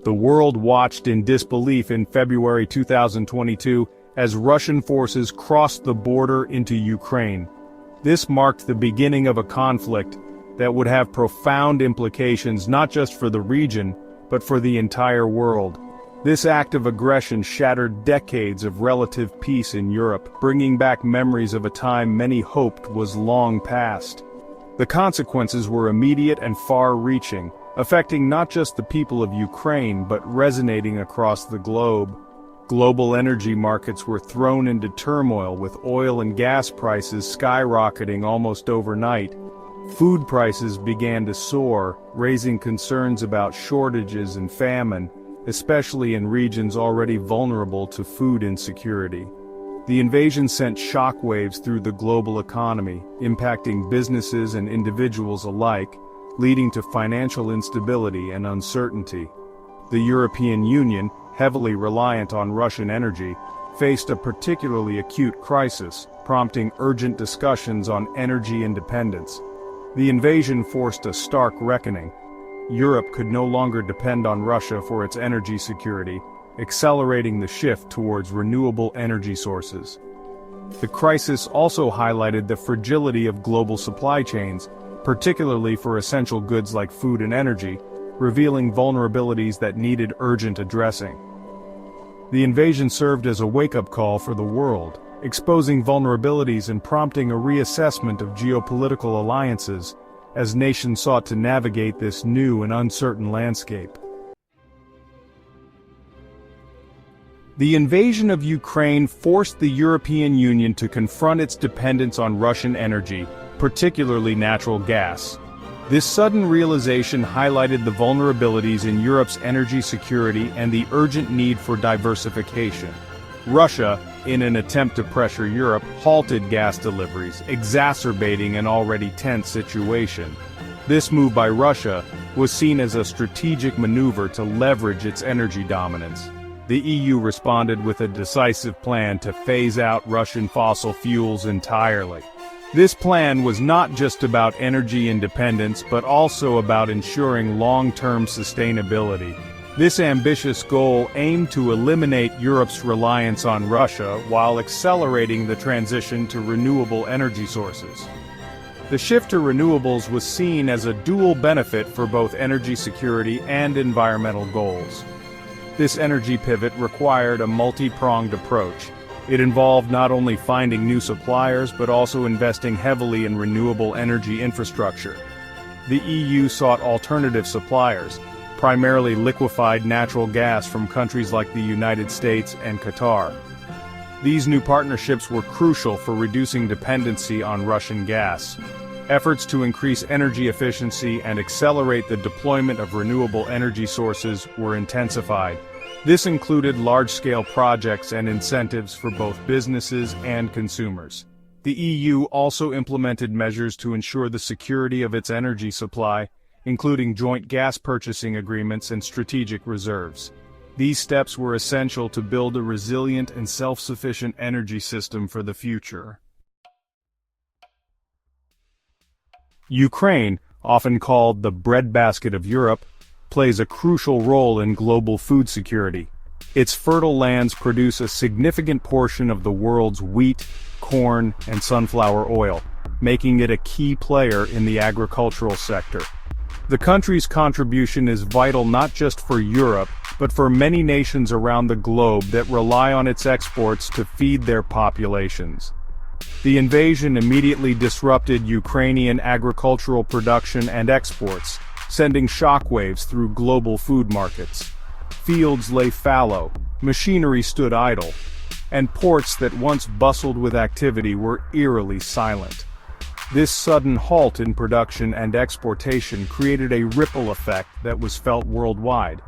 The world watched in disbelief in February 2022 as Russian forces crossed the border into Ukraine. This marked the beginning of a conflict that would have profound implications not just for the region, but for the entire world. This act of aggression shattered decades of relative peace in Europe, bringing back memories of a time many hoped was long past. The consequences were immediate and far-reaching, affecting not just the people of Ukraine but resonating across the globe. Global energy markets were thrown into turmoil with oil and gas prices skyrocketing almost overnight. Food prices began to soar, raising concerns about shortages and famine, especially in regions already vulnerable to food insecurity. The invasion sent shockwaves through the global economy, impacting businesses and individuals alike, leading to financial instability and uncertainty. The European Union, heavily reliant on Russian energy, faced a particularly acute crisis, prompting urgent discussions on energy independence. The invasion forced a stark reckoning. Europe could no longer depend on Russia for its energy security, accelerating the shift towards renewable energy sources. The crisis also highlighted the fragility of global supply chains, particularly for essential goods like food and energy, revealing vulnerabilities that needed urgent addressing. The invasion served as a wake-up call for the world, exposing vulnerabilities and prompting a reassessment of geopolitical alliances, as nations sought to navigate this new and uncertain landscape. The invasion of Ukraine forced the European Union to confront its dependence on Russian energy, particularly natural gas. This sudden realization highlighted the vulnerabilities in Europe's energy security and the urgent need for diversification. Russia, in an attempt to pressure Europe, halted gas deliveries, exacerbating an already tense situation. This move by Russia was seen as a strategic maneuver to leverage its energy dominance. The EU responded with a decisive plan to phase out Russian fossil fuels entirely. This plan was not just about energy independence but also about ensuring long-term sustainability. This ambitious goal aimed to eliminate Europe's reliance on Russia while accelerating the transition to renewable energy sources. The shift to renewables was seen as a dual benefit for both energy security and environmental goals. This energy pivot required a multi-pronged approach. It involved not only finding new suppliers but also investing heavily in renewable energy infrastructure. The EU sought alternative suppliers, primarily liquefied natural gas from countries like the United States and Qatar. These new partnerships were crucial for reducing dependency on Russian gas. Efforts to increase energy efficiency and accelerate the deployment of renewable energy sources were intensified. This included large-scale projects and incentives for both businesses and consumers. The EU also implemented measures to ensure the security of its energy supply, including joint gas purchasing agreements and strategic reserves. These steps were essential to build a resilient and self-sufficient energy system for the future. Ukraine, often called the breadbasket of Europe, plays a crucial role in global food security. Its fertile lands produce a significant portion of the world's wheat, corn, and sunflower oil, making it a key player in the agricultural sector. The country's contribution is vital not just for Europe, but for many nations around the globe that rely on its exports to feed their populations. The invasion immediately disrupted Ukrainian agricultural production and exports, sending shockwaves through global food markets. Fields lay fallow, machinery stood idle, and ports that once bustled with activity were eerily silent. This sudden halt in production and exportation created a ripple effect that was felt worldwide.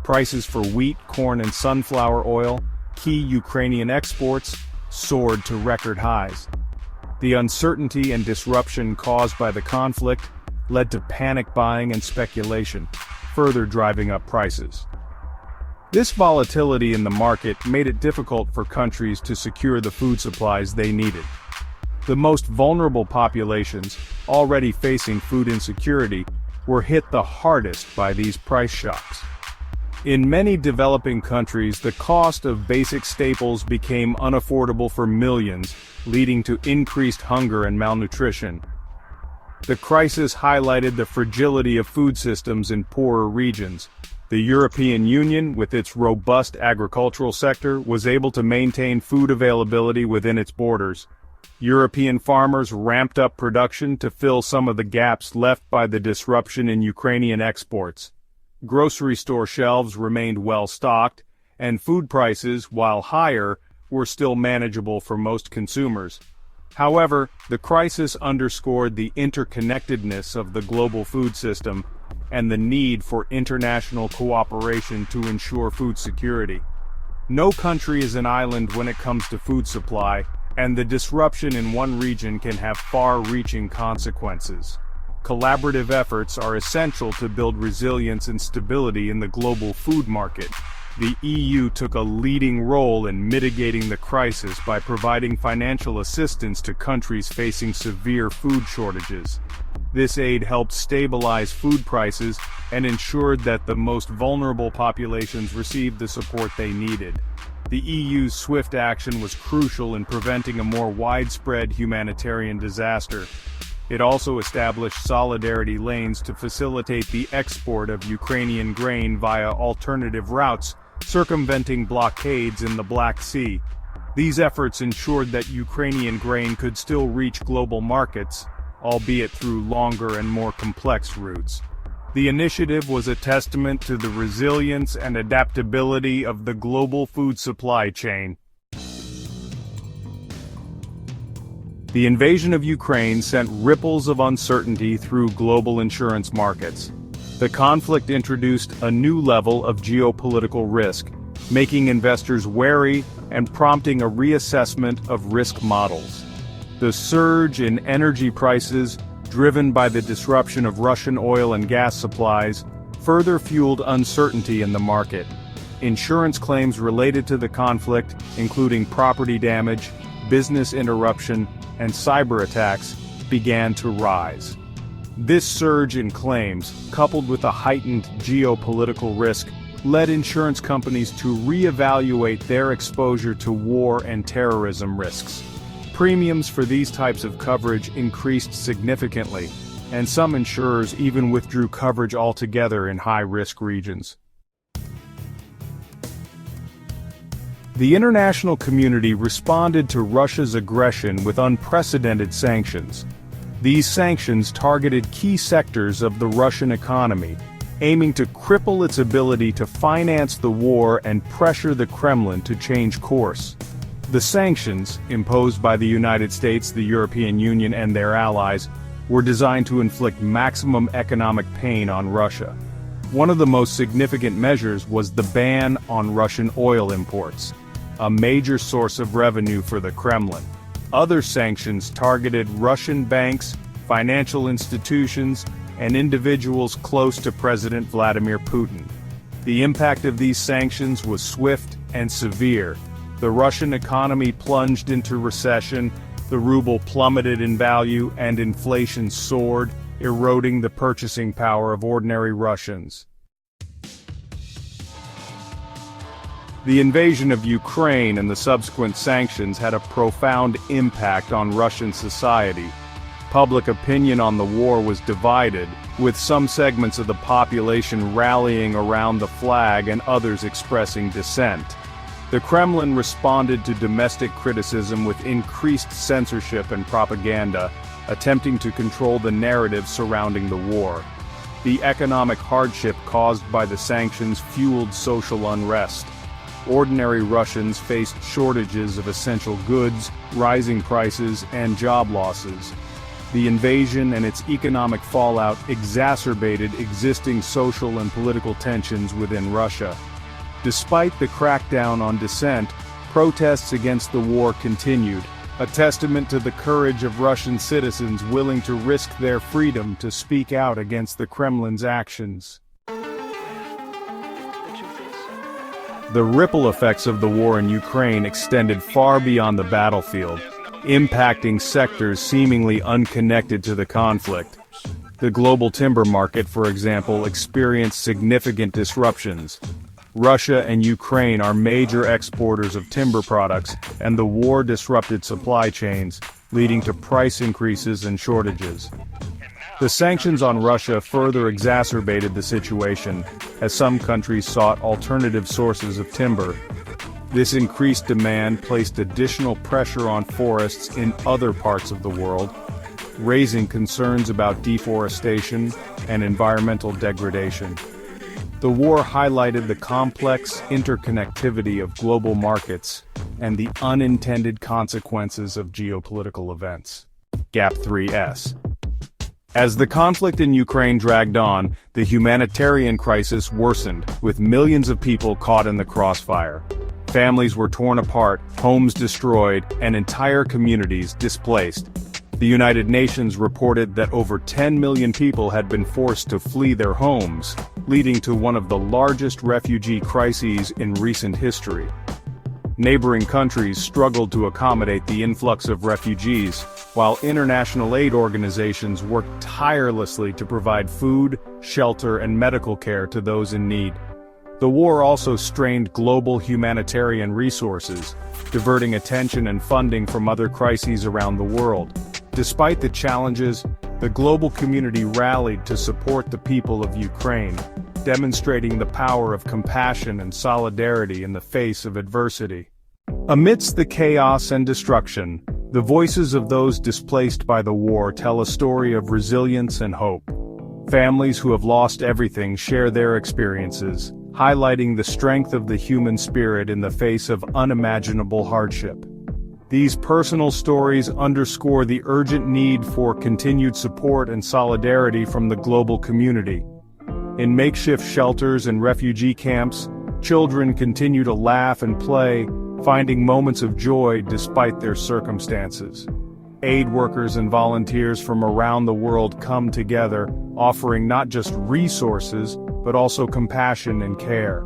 Prices for wheat, corn, and sunflower oil, key Ukrainian exports, soared to record highs. The uncertainty and disruption caused by the conflict led to panic buying and speculation, further driving up prices. This volatility in the market made it difficult for countries to secure the food supplies they needed. The most vulnerable populations, already facing food insecurity, were hit the hardest by these price shocks. In many developing countries, the cost of basic staples became unaffordable for millions, leading to increased hunger and malnutrition. The crisis highlighted the fragility of food systems in poorer regions. The European Union, with its robust agricultural sector, was able to maintain food availability within its borders. European farmers ramped up production to fill some of the gaps left by the disruption in Ukrainian exports. Grocery store shelves remained well stocked, and food prices, while higher, were still manageable for most consumers. However, the crisis underscored the interconnectedness of the global food system and the need for international cooperation to ensure food security. No country is an island when it comes to food supply, and the disruption in one region can have far-reaching consequences. Collaborative efforts are essential to build resilience and stability in the global food market. The EU took a leading role in mitigating the crisis by providing financial assistance to countries facing severe food shortages. This aid helped stabilize food prices and ensured that the most vulnerable populations received the support they needed. The EU's swift action was crucial in preventing a more widespread humanitarian disaster. It also established solidarity lanes to facilitate the export of Ukrainian grain via alternative routes, circumventing blockades in the Black Sea. These efforts ensured that Ukrainian grain could still reach global markets, albeit through longer and more complex routes. The initiative was a testament to the resilience and adaptability of the global food supply chain. The invasion of Ukraine sent ripples of uncertainty through global insurance markets. The conflict introduced a new level of geopolitical risk, making investors wary and prompting a reassessment of risk models. The surge in energy prices, driven by the disruption of Russian oil and gas supplies, further fueled uncertainty in the market. Insurance claims related to the conflict, including property damage, business interruption, and cyber attacks, began to rise. This surge in claims, coupled with a heightened geopolitical risk, led insurance companies to reevaluate their exposure to war and terrorism risks. Premiums for these types of coverage increased significantly, and some insurers even withdrew coverage altogether in high-risk regions. The international community responded to Russia's aggression with unprecedented sanctions. These sanctions targeted key sectors of the Russian economy, aiming to cripple its ability to finance the war and pressure the Kremlin to change course. The sanctions, imposed by the United States, the European Union, and their allies, were designed to inflict maximum economic pain on Russia. One of the most significant measures was the ban on Russian oil imports, a major source of revenue for the Kremlin. Other sanctions targeted Russian banks, financial institutions, and individuals close to President Vladimir Putin. The impact of these sanctions was swift and severe. The Russian economy plunged into recession, the ruble plummeted in value, and inflation soared, eroding the purchasing power of ordinary Russians. The invasion of Ukraine and the subsequent sanctions had a profound impact on Russian society. Public opinion on the war was divided, with some segments of the population rallying around the flag and others expressing dissent. The Kremlin responded to domestic criticism with increased censorship and propaganda, attempting to control the narrative surrounding the war. The economic hardship caused by the sanctions fueled social unrest. Ordinary Russians faced shortages of essential goods, rising prices, and job losses. The invasion and its economic fallout exacerbated existing social and political tensions within Russia. Despite the crackdown on dissent, protests against the war continued, a testament to the courage of Russian citizens willing to risk their freedom to speak out against the Kremlin's actions. The ripple effects of the war in Ukraine extended far beyond the battlefield, impacting sectors seemingly unconnected to the conflict. The global timber market, for example, experienced significant disruptions. Russia and Ukraine are major exporters of timber products, and the war disrupted supply chains, leading to price increases and shortages. The sanctions on Russia further exacerbated the situation, as some countries sought alternative sources of timber. This increased demand placed additional pressure on forests in other parts of the world, raising concerns about deforestation and environmental degradation. The war highlighted the complex interconnectivity of global markets and the unintended consequences of geopolitical events. Gap 3S. As the conflict in Ukraine dragged on, the humanitarian crisis worsened, with millions of people caught in the crossfire. Families were torn apart, homes destroyed, and entire communities displaced. The United Nations reported that over 10 million people had been forced to flee their homes, leading to one of the largest refugee crises in recent history. Neighboring countries struggled to accommodate the influx of refugees, while international aid organizations worked tirelessly to provide food, shelter, and medical care to those in need. The war also strained global humanitarian resources, diverting attention and funding from other crises around the world. Despite the challenges, the global community rallied to support the people of Ukraine, demonstrating the power of compassion and solidarity in the face of adversity. Amidst the chaos and destruction, the voices of those displaced by the war tell a story of resilience and hope. Families who have lost everything share their experiences, highlighting the strength of the human spirit in the face of unimaginable hardship. These personal stories underscore the urgent need for continued support and solidarity from the global community. In makeshift shelters and refugee camps, children continue to laugh and play, finding moments of joy despite their circumstances. Aid workers and volunteers from around the world come together, offering not just resources, but also compassion and care.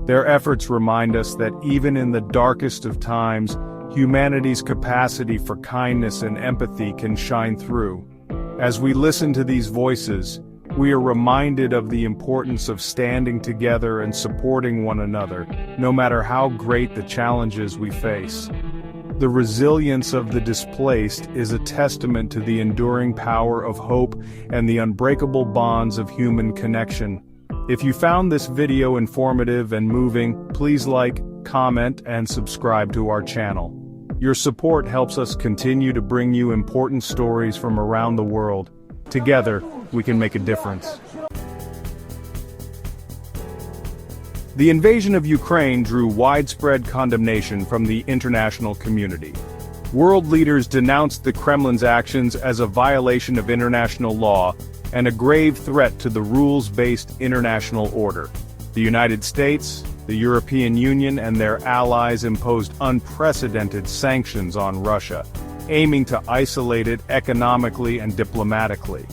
Their efforts remind us that even in the darkest of times, humanity's capacity for kindness and empathy can shine through. As we listen to these voices, we are reminded of the importance of standing together and supporting one another, no matter how great the challenges we face. The resilience of the displaced is a testament to the enduring power of hope and the unbreakable bonds of human connection. If you found this video informative and moving, please like, comment, and subscribe to our channel. Your support helps us continue to bring you important stories from around the world. Together, we can make a difference. The invasion of Ukraine drew widespread condemnation from the international community. World leaders denounced the Kremlin's actions as a violation of international law and a grave threat to the rules-based international order. The United States, the European Union, and their allies imposed unprecedented sanctions on Russia, aiming to isolate it economically and diplomatically.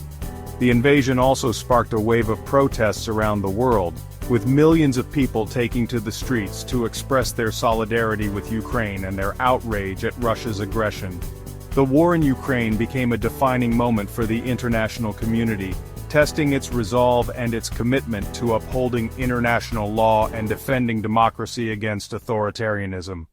The invasion also sparked a wave of protests around the world, with millions of people taking to the streets to express their solidarity with Ukraine and their outrage at Russia's aggression. The war in Ukraine became a defining moment for the international community, testing its resolve and its commitment to upholding international law and defending democracy against authoritarianism.